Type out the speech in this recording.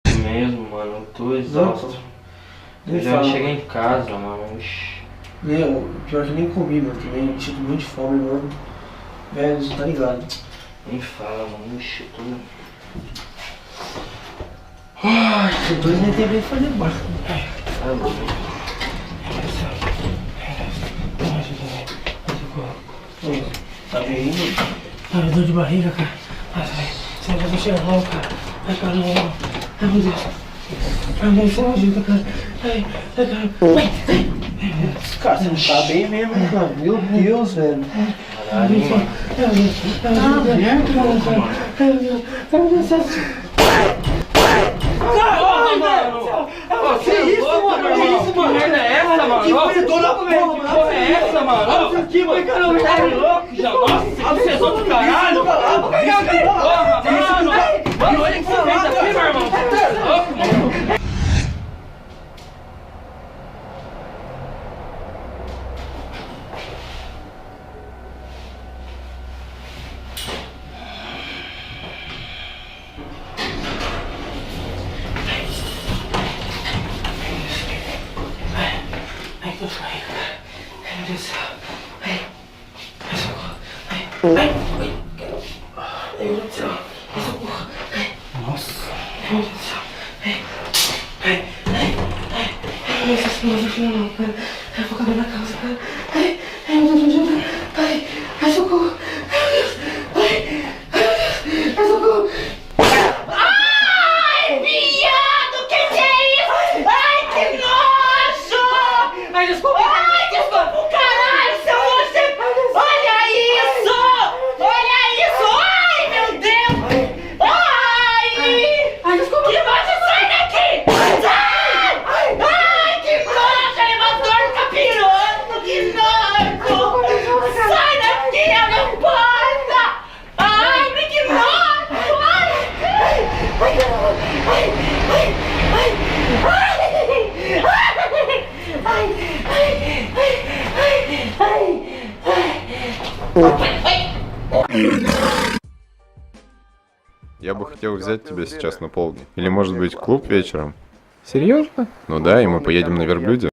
Mesmo, mano, eu tô exausto. Eu já cheguei em casa, mano. Meu, pior que nem comi, mano, também. Me sinto muito de fome, mano. Velho, você tá ligado. Nem fala, mano. Ixi, tô... Ai, tô doido, nem tem bem fazer barco. Tá louco. Tá bem, mano? Ai, dor de barriga, cara. Ai, você vai chegar logo, cara. Ai, caramba. Ai, meu Deus. Ai, meu Deus, você não ajuda, cara. Ai, cara. Cara, você não tá bem mesmo, cara. Meu Deus, velho. Caralho, mano. Caralho, mano! Que isso, mano? Que isso, mano? Que merda é essa, mano? Que fedor na porra, Que porra é essa, mano? Olha aqui, mano! Caramba, Tá louco já? Nossa, que fedor do caralho! Porra, mano! Olha o que você fez aqui, meu irmão! Tá louco, mano! Ai, tô saindo, cara. Ai, meu Deus do céu. Ai, socorro. Ai, ai, meu Deus do céu. Ai, socorro. Ai, nossa. Ai, meu Deus do céu. Ai, ai, ai, ai. Ai, meu Deus do céu, não, cara. Ai, vou caber na calça, cara. Ai, ai, meu Deus, me ajuda. Ai, ai, socorro. Ai, meu Deus. Ai, ai, meu Deus. Ai, socorro. Ai, viado, que é isso? Ai, que nojo! Ai, desculpa. Ai, desculpa o caralho, seu você! Olha isso! Olha isso! Ai, meu Deus! Ai! Ai, desculpa. Que nojo, sai daqui! Sai! Ai, que nojo! Elevador capirando, que nojo! Sai daqui, abre a porta! Ai, que nojo! Ai! Ai, caramba! Ai! Ai! Ai! Ai! Я бы хотел взять тебя сейчас на полдник. Или может быть клуб вечером? Серьезно? Ну да, и мы поедем на верблюде.